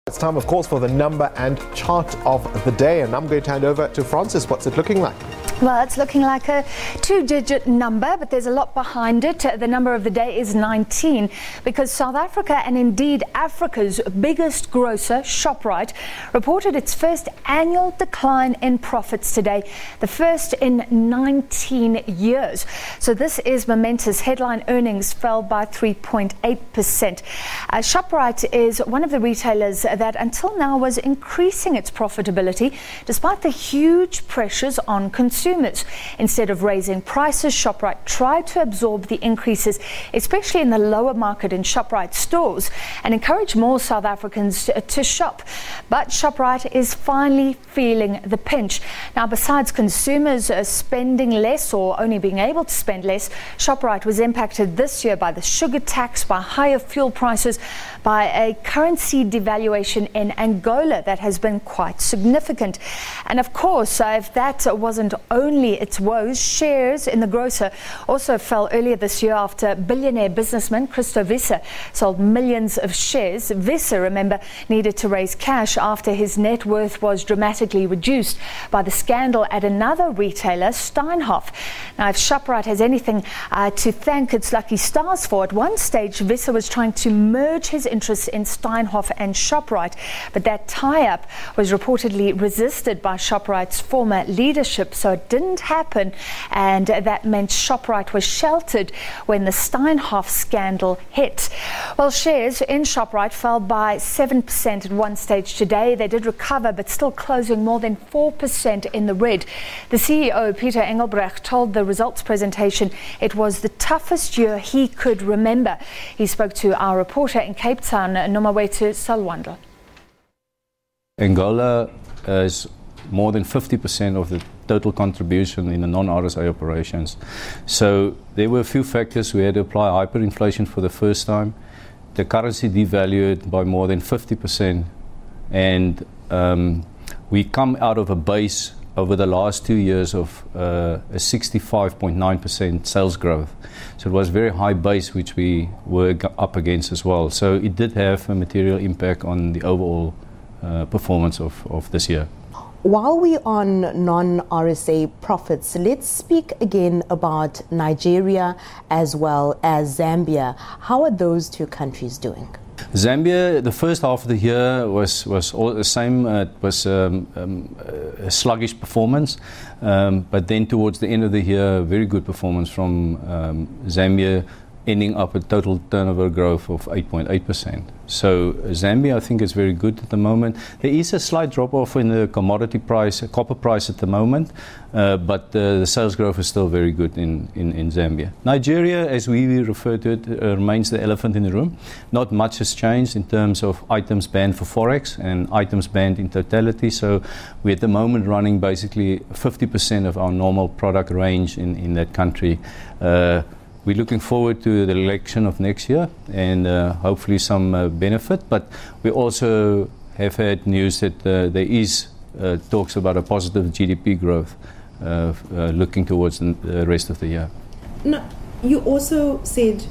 It's time, of course, for the number and chart of the day, and I'm going to hand over to Francis. What's it looking like? Well, it's looking like a two-digit number, but there's a lot behind it. The number of the day is 19 because South Africa, and indeed Africa's biggest grocer, Shoprite, reported its first annual decline in profits today, the first in 19 years. So this is momentous. Headline earnings fell by 3.8%. Shoprite is one of the retailers that until now was increasing its profitability despite the huge pressures on consumers. Instead of raising prices, Shoprite tried to absorb the increases, especially in the lower market in Shoprite stores, and encourage more South Africans to shop. But Shoprite is finally feeling the pinch. Now, besides consumers spending less or only being able to spend less, Shoprite was impacted this year by the sugar tax, by higher fuel prices, by a currency devaluation in Angola that has been quite significant. And of course, if that wasn't only its woes, shares in the grocer also fell earlier this year after billionaire businessman Christo Wiese sold millions of shares. Wiese, remember, needed to raise cash after his net worth was dramatically reduced by the scandal at another retailer, Steinhoff. Now, if Shoprite has anything to thank its lucky stars for, at one stage Wiese was trying to merge his interests in Steinhoff and Shoprite, but that tie-up was reportedly resisted by Shoprite's former leadership, so it didn't happen, and that meant Shoprite was sheltered when the Steinhoff scandal hit. Well, shares in Shoprite fell by 7% at one stage today. They did recover, but still closing more than 4% in the red. The CEO, Pieter Engelbrecht, told the results presentation it was the toughest year he could remember. He spoke to our reporter in Cape Town, Nomawethu Solwandle. Angola is more than 50% of the total contribution in the non-RSA operations. So there were a few factors. We had to apply hyperinflation for the first time. The currency devalued by more than 50%. And we come out of a base over the last 2 years of a 65.9% sales growth. So it was a very high base which we were up against as well. So it did have a material impact on the overall performance of this year. While we're on non-RSA profits, let's speak again about Nigeria as well as Zambia. How are those two countries doing? Zambia, the first half of the year was all the same. It was a sluggish performance, but then towards the end of the year, very good performance from Zambia, ending up at total turnover growth of 8.8%. So Zambia, I think, is very good at the moment. There is a slight drop-off in the commodity price, copper price at the moment, but the sales growth is still very good in Zambia. Nigeria, as we refer to it, remains the elephant in the room. Not much has changed in terms of items banned for Forex and items banned in totality. So we're at the moment running basically 50% of our normal product range in that country. We're looking forward to the election of next year and hopefully some benefit, but we also have had news that there is talks about a positive GDP growth looking towards the rest of the year. No, you also said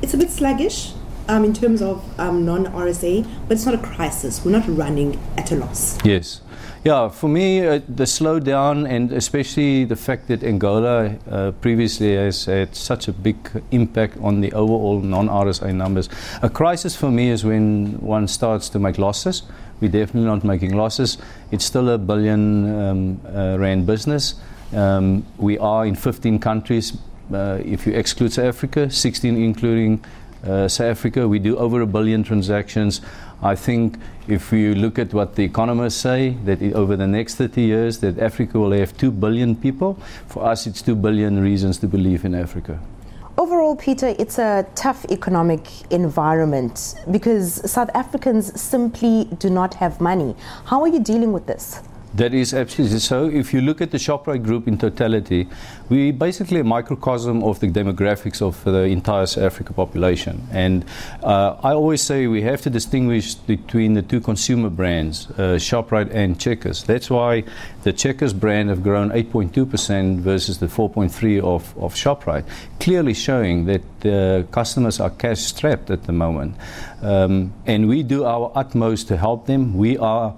it's a bit sluggish in terms of non-RSA, but it's not a crisis. We're not running at a loss. Yes. Yeah, for me, the slowdown and especially the fact that Angola previously has had such a big impact on the overall non-RSA numbers. A crisis for me is when one starts to make losses. We're definitely not making losses. It's still a billion rand business. We are in 15 countries. If you exclude South Africa, 16 including South Africa. We do over 1 billion transactions. I think if you look at what the economists say, that over the next 30 years that Africa will have 2 billion people. For us, it's 2 billion reasons to believe in Africa. Overall, Peter, it's a tough economic environment because South Africans simply do not have money. How are you dealing with this? That is absolutely so. If you look at the Shoprite Group in totality, we're basically a microcosm of the demographics of the entire South Africa population. And I always say we have to distinguish between the two consumer brands, Shoprite and Checkers. That's why the Checkers brand have grown 8.2% versus the 4.3% of Shoprite, clearly showing that the customers are cash strapped at the moment. And we do our utmost to help them. We are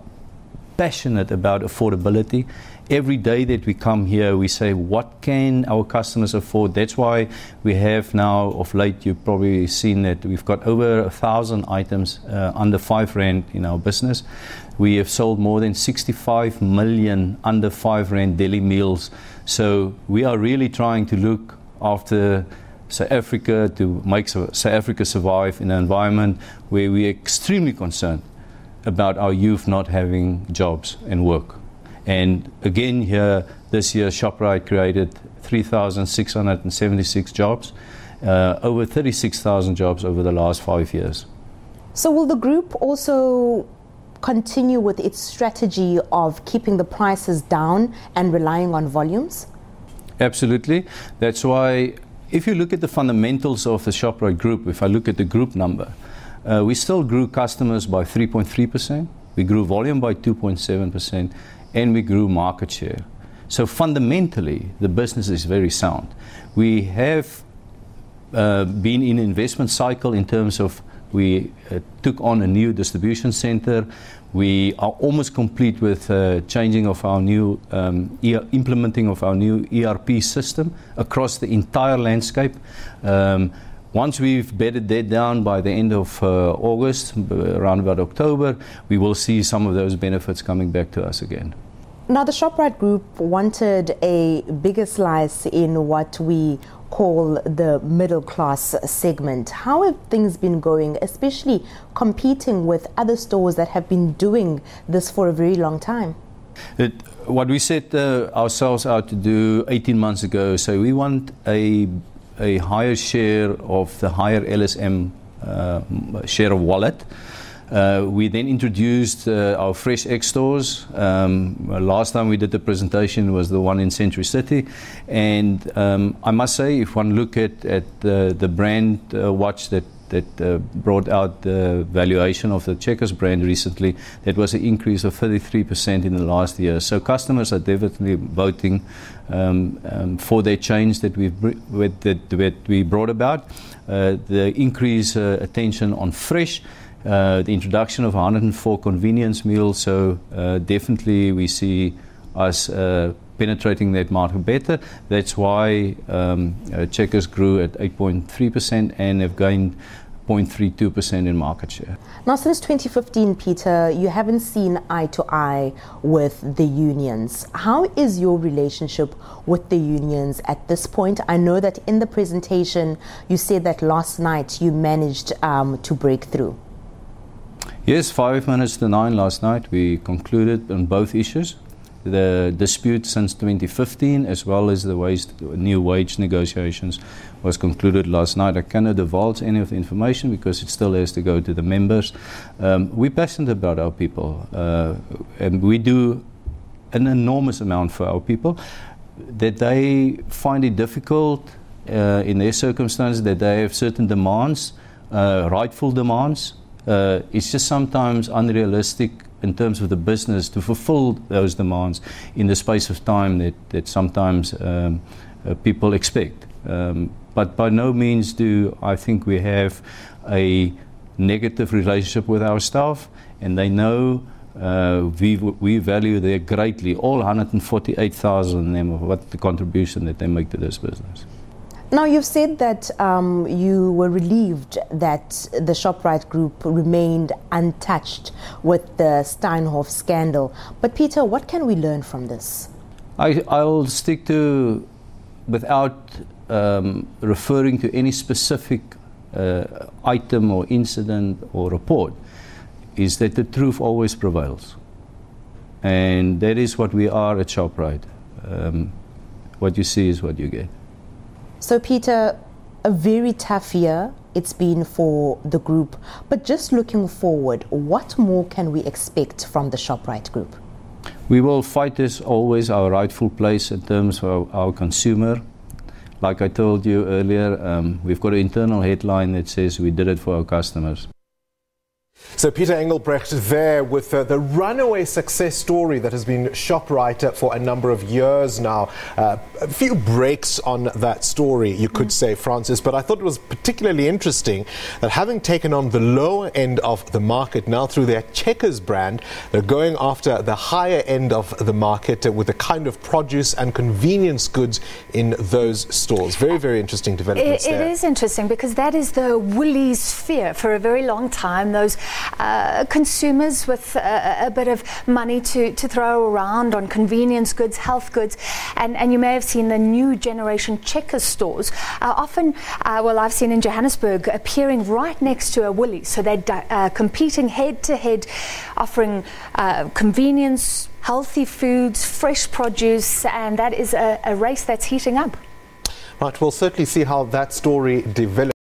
passionate about affordability. Every day that we come here, we say, what can our customers afford? That's why we have now, of late, you've probably seen that we've got over 1,000 items under R5 in our business. We have sold more than 65 million under R5 deli meals. So we are really trying to look after South Africa, to make South Africa survive in an environment where we are extremely concerned about our youth not having jobs and work. And again here, this year, Shoprite created 3,676 jobs, over 36,000 jobs over the last 5 years. So will the group also continue with its strategy of keeping the prices down and relying on volumes? Absolutely. That's why if you look at the fundamentals of the Shoprite Group, if I look at the group number, we still grew customers by 3.3%, we grew volume by 2.7%, and we grew market share. So fundamentally, the business is very sound. We have been in an investment cycle in terms of we took on a new distribution center. We are almost complete with changing of our new, implementing of our new ERP system across the entire landscape. Once we've bedded that down by the end of August, around about October, we will see some of those benefits coming back to us again. Now, the Shoprite Group wanted a bigger slice in what we call the middle class segment. How have things been going, especially competing with other stores that have been doing this for a very long time? What we set ourselves out to do 18 months ago, so we want a higher share of the higher LSM share of wallet. We then introduced our Fresh X stores. Last time we did the presentation was the one in Century City. And I must say, if one look at the brand watch that brought out the valuation of the Checkers brand recently, that was an increase of 33% in the last year. So customers are definitely voting for their change that we brought about. The increased attention on fresh, the introduction of 104 convenience meals, so definitely we see us penetrating that market better. That's why Checkers grew at 8.3% and have gained 0.32% in market share. Now, since 2015, Peter, you haven't seen eye to eye with the unions. How is your relationship with the unions at this point? I know that in the presentation you said that last night you managed to break through. Yes, 5 minutes to 9 last night we concluded on both issues. The dispute since 2015 as well as the new wage negotiations was concluded last night. I cannot divulge any of the information because it still has to go to the members. We're passionate about our people and we do an enormous amount for our people. That they find it difficult in their circumstances, that they have certain demands, rightful demands. It's just sometimes unrealistic in terms of the business to fulfill those demands in the space of time that sometimes people expect. But by no means do I think we have a negative relationship with our staff, and they know we value them greatly, all 148,000 of them, of what the contribution that they make to this business. Now, you've said that you were relieved that the Shoprite Group remained untouched with the Steinhoff scandal. But Peter, what can we learn from this? I'll stick to, without referring to any specific item or incident or report, is that the truth always prevails. And that is what we are at Shoprite. What you see is what you get. So, Peter, a very tough year it's been for the group. But just looking forward, what more can we expect from the Shoprite Group? We will fight this always, our rightful place in terms of our consumer. Like I told you earlier, we've got an internal headline that says we did it for our customers. So Pieter Engelbrecht there with the runaway success story that has been Shoprite for a number of years now. A few breaks on that story, you could say, Francis, but I thought it was particularly interesting that having taken on the lower end of the market now through their Checkers brand, they're going after the higher end of the market with the kind of produce and convenience goods in those stores. Very, very interesting developments there. It is interesting because that is the Woolies fear for a very long time. Those consumers with a bit of money to throw around on convenience goods, health goods, and you may have seen the new generation Checkers stores often, well, I've seen in Johannesburg appearing right next to a Woolies, so they're competing head to head, offering convenience, healthy foods, fresh produce, and that is a race that's heating up. Right, we'll certainly see how that story develops.